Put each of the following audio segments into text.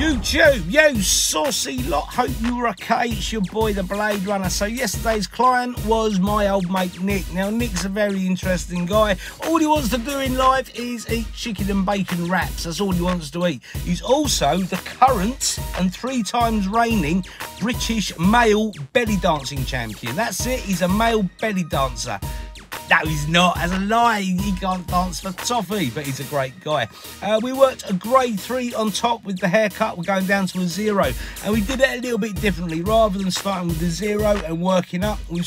YouTube, you saucy lot, hope you were okay. It's your boy the Blade Runner. So yesterday's client was my old mate Nick. Now Nick's a very interesting guy. All he wants to do in life is eat chicken and bacon wraps. That's all he wants to eat. He's also the current and 3 times reigning British male belly dancing champion. That's it, he's a male belly dancer. No, he's not. As a lie, he can't dance for toffee, but he's a great guy. We worked a grade 3 on top with the haircut. We're going down to a 0, and we did it a little bit differently. Rather than starting with the 0 and working up, we're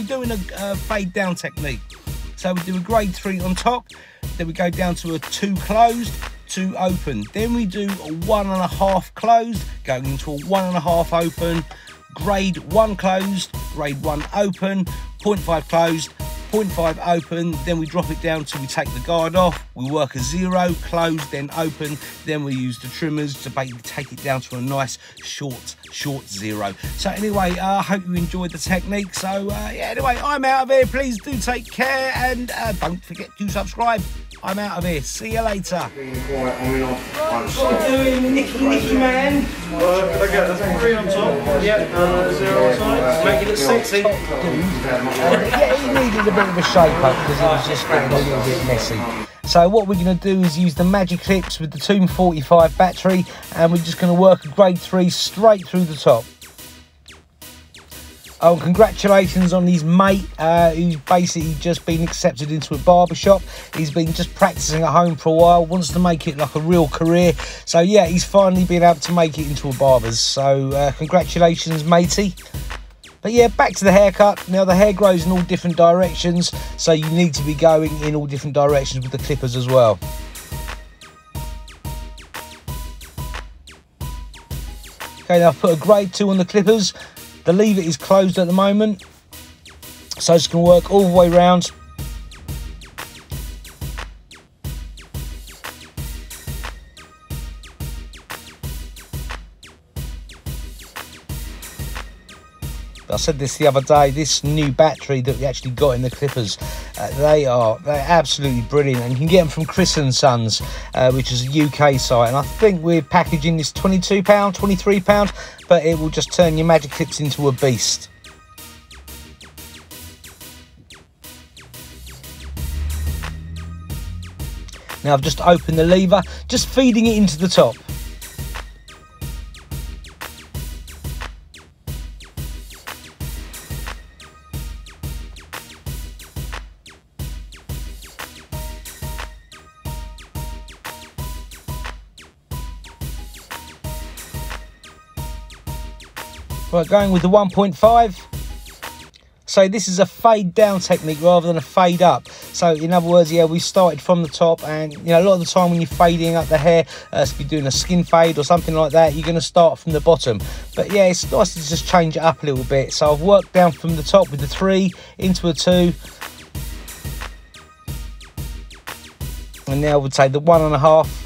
doing a fade down technique. So we do a grade 3 on top, then we go down to a 2 closed, 2 open. Then we do a 1.5 closed, going into a 1.5 open, grade 1 closed, grade 1 open, 0.5 closed, 0.5 open, then we drop it down till we take the guard off. We work a 0, closed, then open, then we use the trimmers to basically take it down to a nice short 0. So anyway, I hope you enjoyed the technique. So yeah, anyway, I'm out of here. Please do take care, and don't forget to subscribe. I'm out of here. See you later. What are you doing, Nicky man? Can I get a 3 on top? Yeah, 0 on side. Making it sexy. Yeah, he needed a bit of a shape up because it was just getting a little bit messy. So what we're going to do is use the Magic Clips with the 245 battery, and we're just going to work a grade 3 straight through the top. Oh, congratulations on his mate who's basically just been accepted into a barber shop. He's been just practicing at home for a while, wants to make it like a real career. So yeah, he's finally been able to make it into a barber's. So congratulations, matey. But yeah, back to the haircut. Now the hair grows in all different directions, so you need to be going in all different directions with the clippers as well. Okay, now I've put a grade 2 on the clippers. The lever is closed at the moment, so it's going to work all the way around. I said this the other day, this new battery that we actually got in the clippers, they're absolutely brilliant, and you can get them from Chris & Sons, which is a UK site, and I think we're packaging this £22, £23, but it will just turn your Magic Clips into a beast. Now I've just opened the lever, just feeding it into the top. Right, going with the 1.5. So this is a fade down technique rather than a fade up. So in other words, yeah, we started from the top, and you know, a lot of the time when you're fading up the hair, if you're doing a skin fade or something like that, you're going to start from the bottom. But yeah, it's nice to just change it up a little bit. So I've worked down from the top with the 3 into a 2. And now we'll take the 1.5.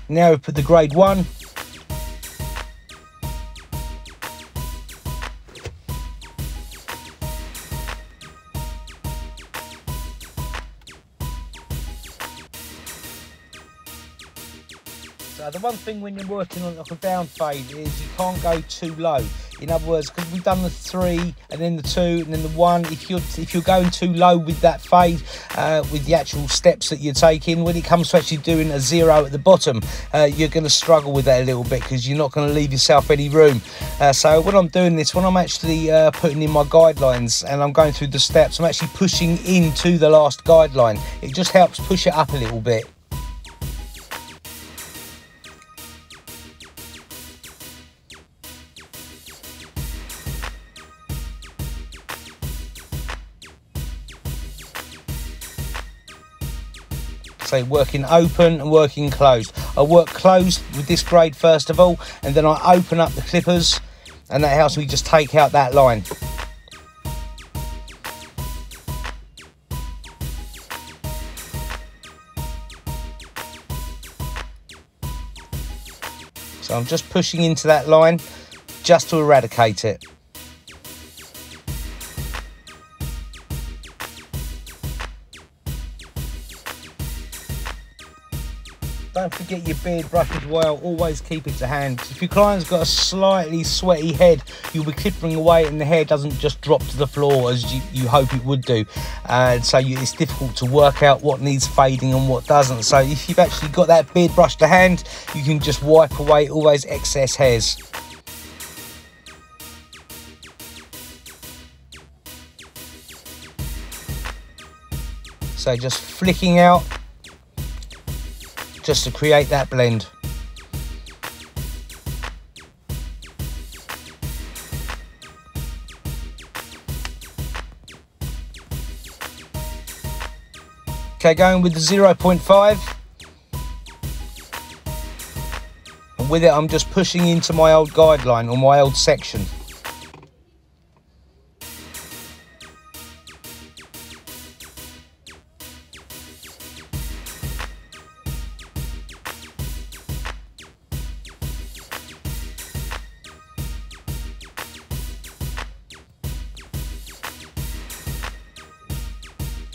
Now we put the grade 1. So the one thing when you're working on like a down fade is you can't go too low. In other words, because we've done the 3 and then the 2 and then the 1, if you're going too low with that fade, with the actual steps that you're taking, when it comes to actually doing a 0 at the bottom, you're going to struggle with that a little bit because you're not going to leave yourself any room. So when I'm doing this, when I'm actually putting in my guidelines and I'm going through the steps, I'm actually pushing into the last guideline. It just helps push it up a little bit. So working open and working closed. I work closed with this grade first of all, and then I open up the clippers, and that helps me just take out that line. So I'm just pushing into that line just to eradicate it. Don't forget your beard brush as well, always keep it to hand. If your client's got a slightly sweaty head, you'll be clipping away and the hair doesn't just drop to the floor as you hope it would do. So it's difficult to work out what needs fading and what doesn't. So if you've actually got that beard brush to hand, you can just wipe away all those excess hairs. So just flicking out, just to create that blend. Okay, going with the 0.5. And with it, I'm just pushing into my old guideline or my old section.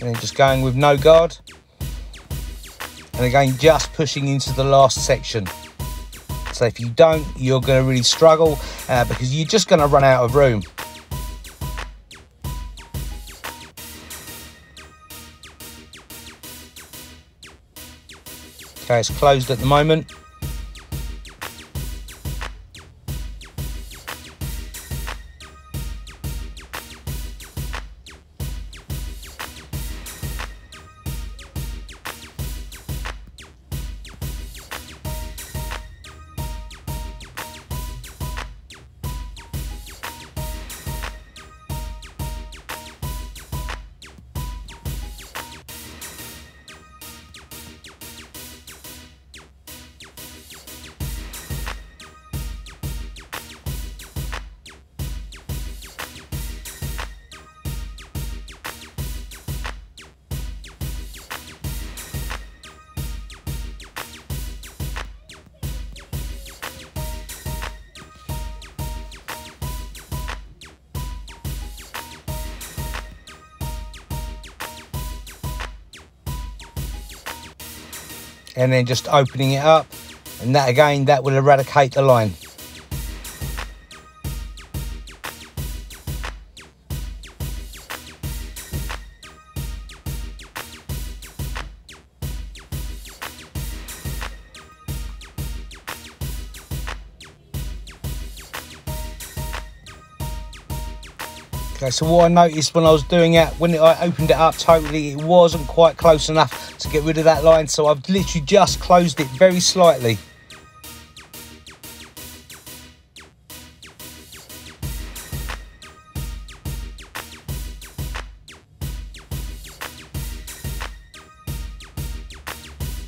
And then just going with no guard, and again just pushing into the last section. So if you don't, you're going to really struggle because you're just going to run out of room. Okay, it's closed at the moment. And then just opening it up, and that again, that will eradicate the line. Okay, so what I noticed when I was doing it, when I opened it up totally, it wasn't quite close enough to get rid of that line, so I've literally just closed it very slightly.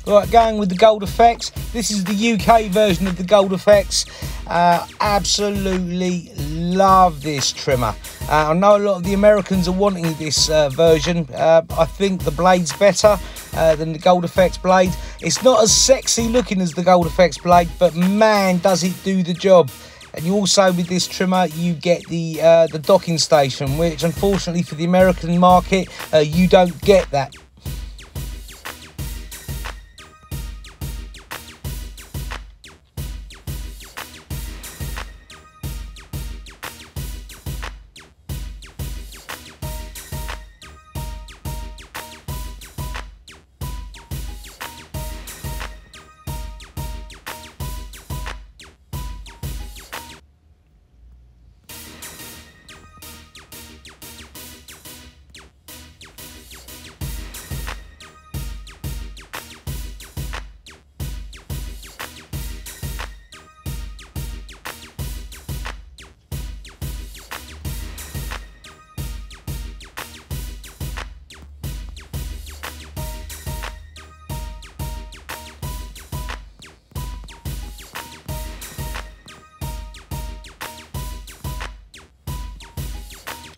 Right, going with the gold effects. This is the UK version of the gold effects. Absolutely love this trimmer. I know a lot of the Americans are wanting this version. I think the blade's better than the gold effects blade. It's not as sexy looking as the gold effects blade, but man, does it do the job. And you also, with this trimmer, you get the docking station, which unfortunately for the American market, you don't get that.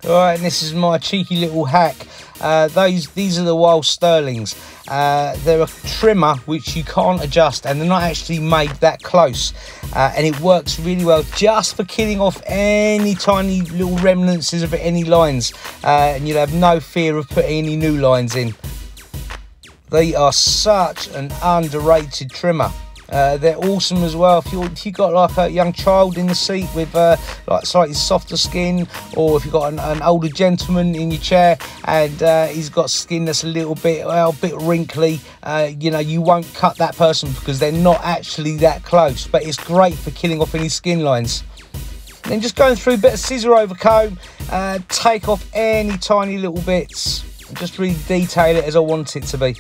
Alright, and this is my cheeky little hack. These are the Wahl Sterlings. They're a trimmer which you can't adjust, and they're not actually made that close, and it works really well just for killing off any tiny little remnants of any lines, and you'll have no fear of putting any new lines in. They are such an underrated trimmer. They're awesome as well if you got like a young child in the seat with like slightly softer skin, or if you've got an older gentleman in your chair and he's got skin that's a little bit wrinkly. You know, you won't cut that person because they're not actually that close, but it's great for killing off any skin lines. Then just going through a bit of scissor over comb, take off any tiny little bits and just really detail it as I want it to be.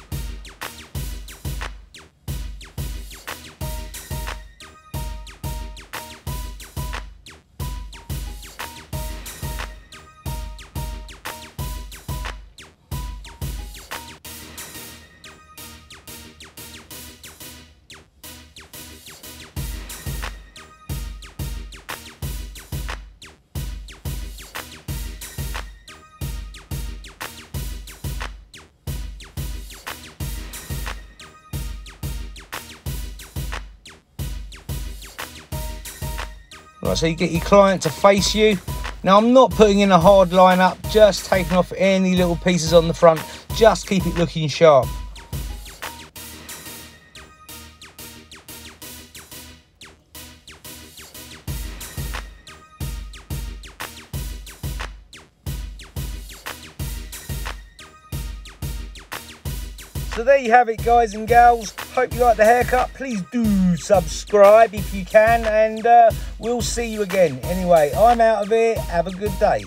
Right, so you get your client to face you. Now I'm not putting in a hard line up, just taking off any little pieces on the front, just keep it looking sharp. So there you have it, guys and gals. Hope you like the haircut. Please do subscribe if you can, and we'll see you again. Anyway, I'm out of here. Have a good day.